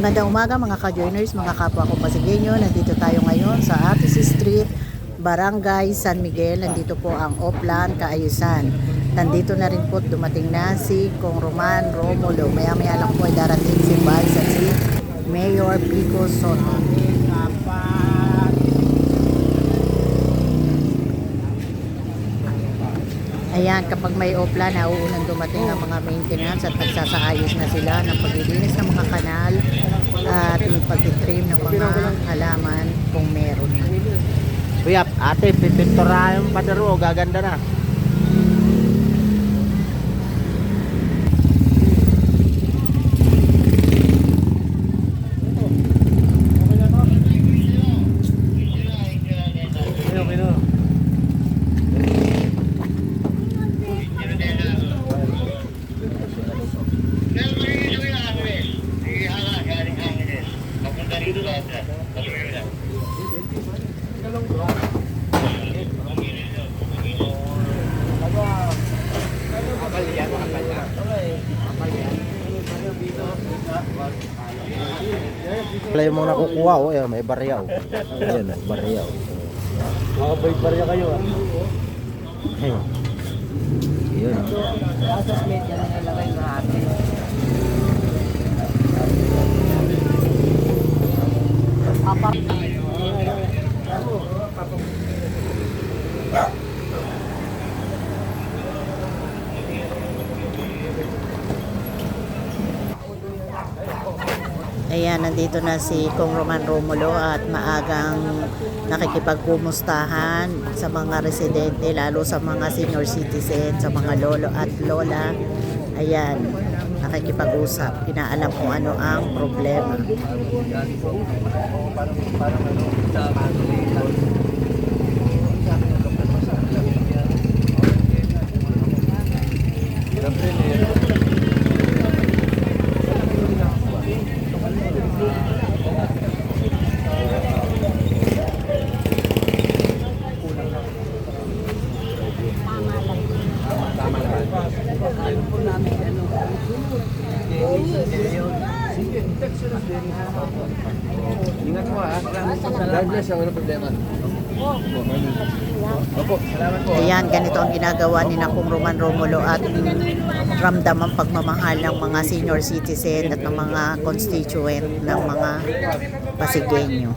Magandang umaga mga ka-joiners, mga kapwa ko Pasigueño. Nandito tayo ngayon sa Atis Street, Barangay San Miguel. Nandito po ang Oplan Kaayusan. Nandito na rin po, dumating na si Kong Roman Romulo. Maya-maya lang po ay darating si Vice at si Mayor Pico Soto. Ayan, kapag may opla, nauunang dumating ang mga maintenance at nagsasaayos na sila ng paglilinis ng mga kanal at pag-trim ng mga halaman kung meron. Kuya, ate, pipinturahan yung padaro, gaganda na. Play mo nakukuha, oh, yan, may barya, oh. Ayan, may barya, oh. Makabay barya kayo, ah. Ayun. Yun. Asas media na nalagay na atin. Ayan, nandito na si Kong Roman Romulo at maagang nakikipagkumustahan sa mga residente, lalo sa mga senior citizen, sa mga lolo at lola. Ayan, nakikipag-usap, pinaalam kung ano ang problema. Ingat mo, ha? God bless, wala problema. Opo, salamat po. Ayan, ganito ang ginagawa ni Kong Roman Romulo at ramdam ang pagmamahal ng mga senior citizen at ng mga constituent ng mga Pasigueño.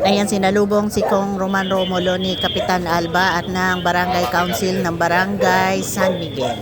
Ayan, sinalubong si Kong Roman Romulo ni Kapitan Alba at ng Barangay Council ng Barangay San Miguel.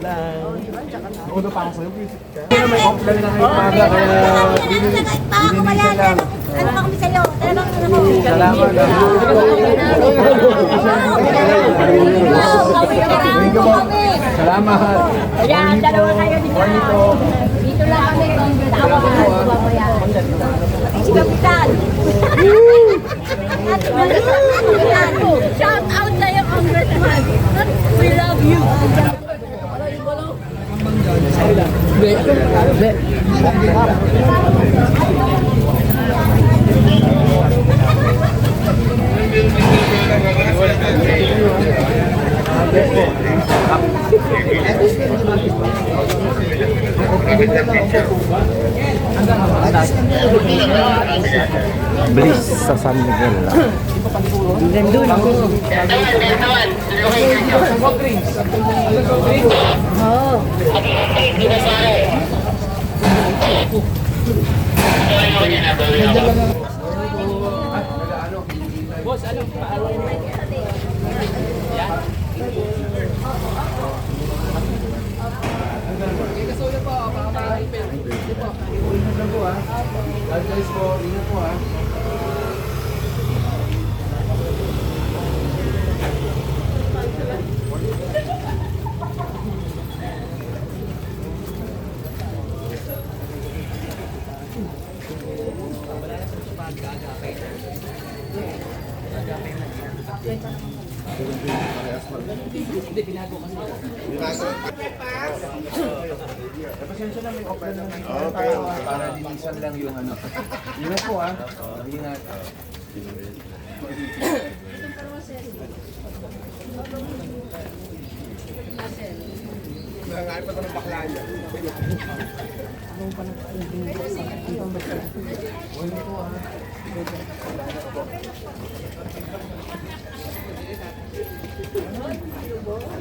lang. Uno pa ako sa'yo. Kaya may offline na kayo paga, kaya bininisan lang. Ano ba kami sa'yo? Talagang ano mo? Salamat. Salamat. Ayan, dalawa kayo dito. Dito lang kami. Tawa ka na. Si Kapitan. Shout out sa'yo, Congressman. We love you. Bliss sa San Miguel. God bless po. Ingat po ha. Pasensya na, may offline lang. Okay. Para linisan lang yung ano. Ingat po ha. Ingat. Nangangain pa ito ng bakla niya.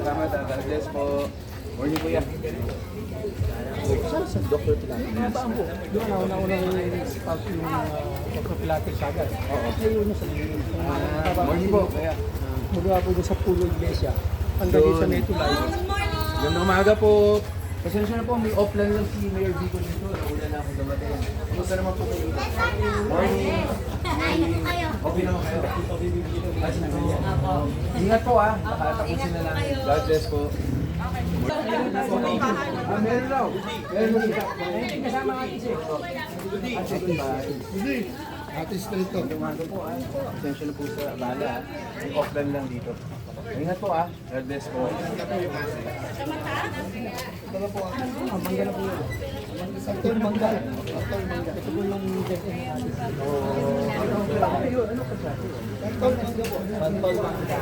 Salamat, God bless po. Morning po yan. Sa Dr. Pilates. Doon na una start yung Dr. Pilates agad. Oo. Ayun na sa Morning po. Kaya. Mula po doon sa Pulo Iglesia. Hanggang din sa Metro Live. Gandang umaga po. Pasensya na po, may offline lang si Mayor Vico dito. Nauna na ako dumating. Kumusta naman po kayo? Morning. Okay naman kayo. Ingat po ah. Nakatapusin na lang. God bless po. Meron daw. Meron daw. Kasama ka kasi. Ate Strito. Umaga po ah. Pasensya na po sa abala ah. May offline lang dito. Ingat po ah. God bless po. Mangga na po yun. Saktor mangga. Saktor mangga. Ito po yung design natin. Ano ka siya? Saktor mangga.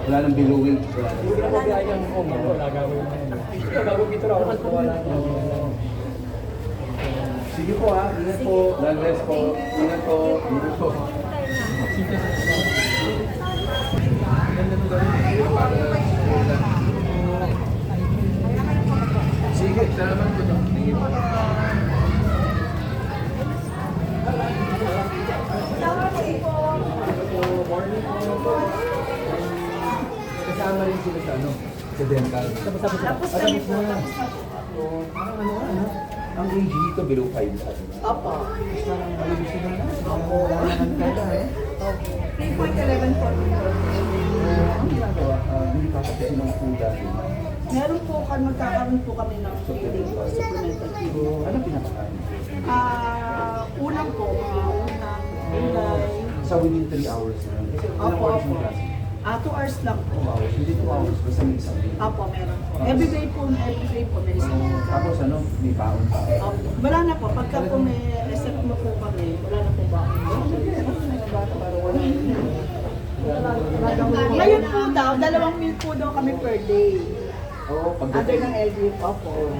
Wala nang billowing. Sige po ha, ingat po. God bless po. Ingat po. Ingat po. Sige, salamat po. Tingin po. Kasama rin sila sa ano? Sa dental. Tapos na. So, parang ano? Ang age dito below 5 sa atin. Opo. Mas parang malinis na na. Wala na nagkada eh. 3.11 po. Ang ginagawa, hindi pa kasi ng food dati. Meron po magkakaroon po kami ng feeding po, supplemental feeding. Ano pinapakain? Unang po, mga unang, gulay. Sa within 3 hours na. Kasi ilang Opo, hours opo. yung klase? 2 hours lang po. 2 hours. Hindi 2 hours. Basta may isang day. Opo, meron po. Everyday po may isang. Tapos ano, may baon pa. Opo. Wala na po. Pagka po may recipe mo po kami, wala na po ba? Ngayon po daw, 2 meal po daw kami per day. Oo, Under ng LGU po po.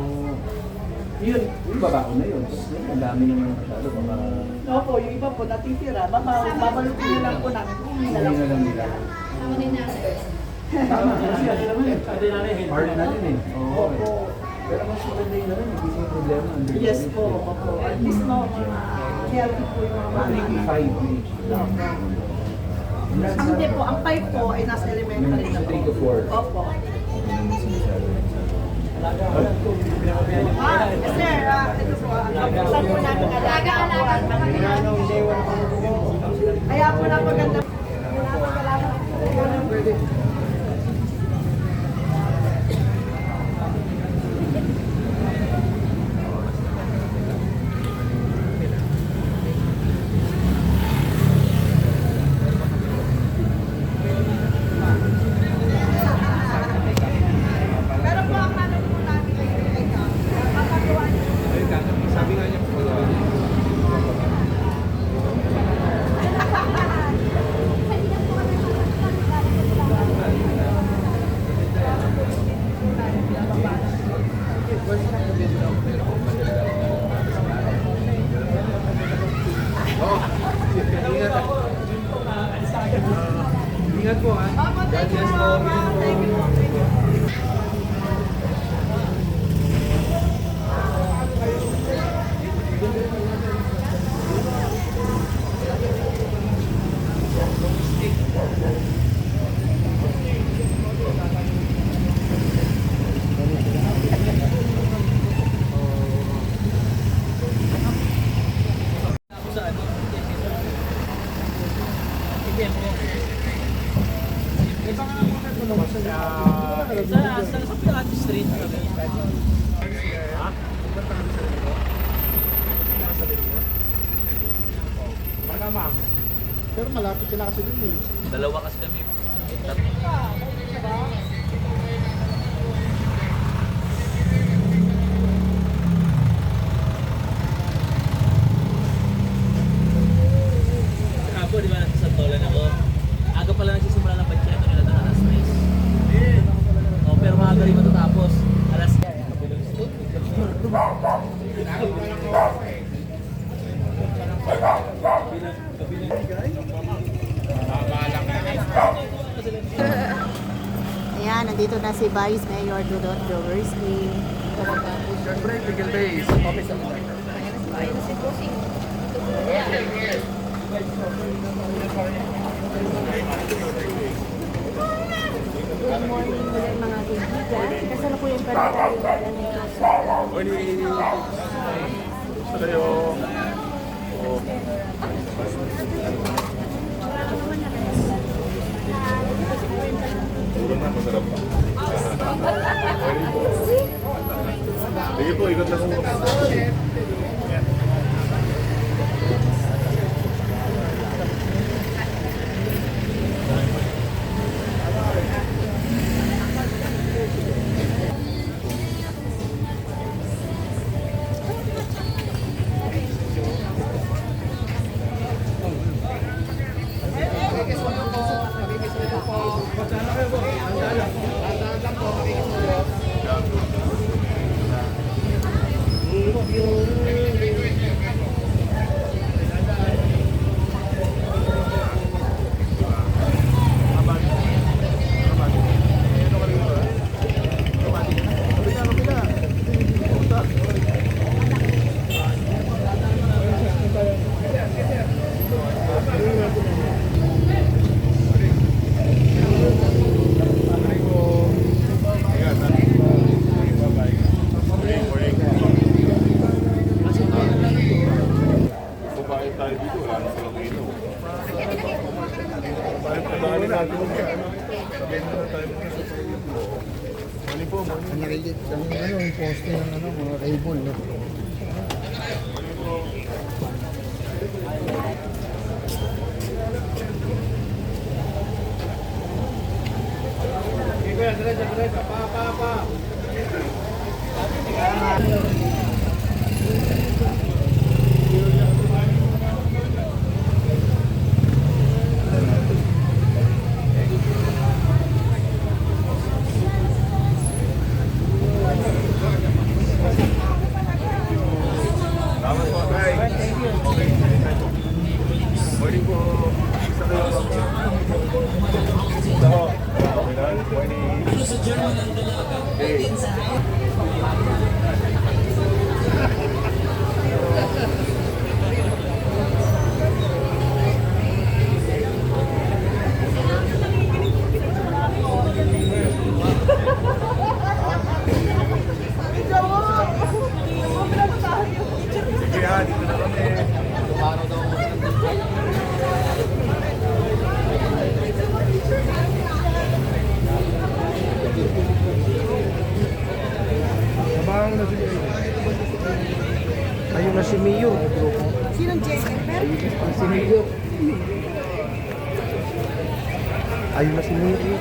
Yun, yung babaon na yun. Tapos yun, ang dami naman masyado. Baka Opo, yung iba po natitira. Babalutin na lang po namin. Hindi na hindi lang na po lang nila. Tama, kasi ano naman eh. Hard na din eh. Oo. Opo. Pero mas maganda yun naman, hindi may problema. Yes po, opo. At least no, healthy po yung mga bata. 5 age. Hindi po, ang 5 po ay nasa elementary na po. 3 to 4. Opo. Sir, ito po, saan po namin alaga-alaga mga kaya po na maganda. Pero po ang ano po namin ay papagawa niyo. Sabi nga niya po, ingat po ha. Opo, thank you po. Thank you po. Thank you po. Pero malapit sila kasi dun eh. Dalawa kasi kami. Ako, di ba, sa Tolan ako. Aga pala nagsisimula ng bacheta nila doon, alas 3. Oh, pero maaga rin matatapos. Alas Ayan, nandito na si Vice Mayor Dudot Jaworski. Siyempre, Miguel Reyes. Good morning ulit mga kaibigan. Kasama ko yung pagkakaroon ng Sige po, ikot na po. ng ano, mga cable, no? Morning po. Isa kayo po. Isa po. Okay lang. Morning. Hey. Sige ha, dito na kami. Sabang na si ayun na si Mio. Sinong Jennifer? Ayun si Mio. Ayun na si Mio.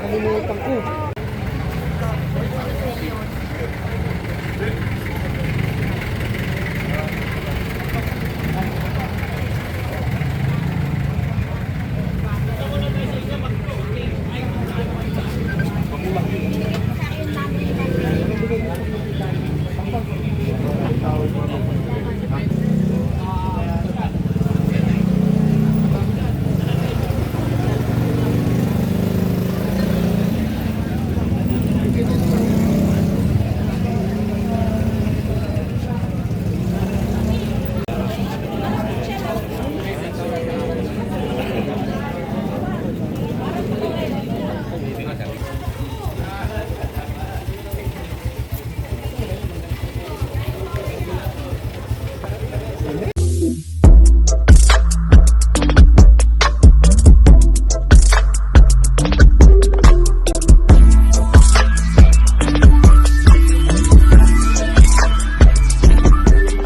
Kalimutan ko.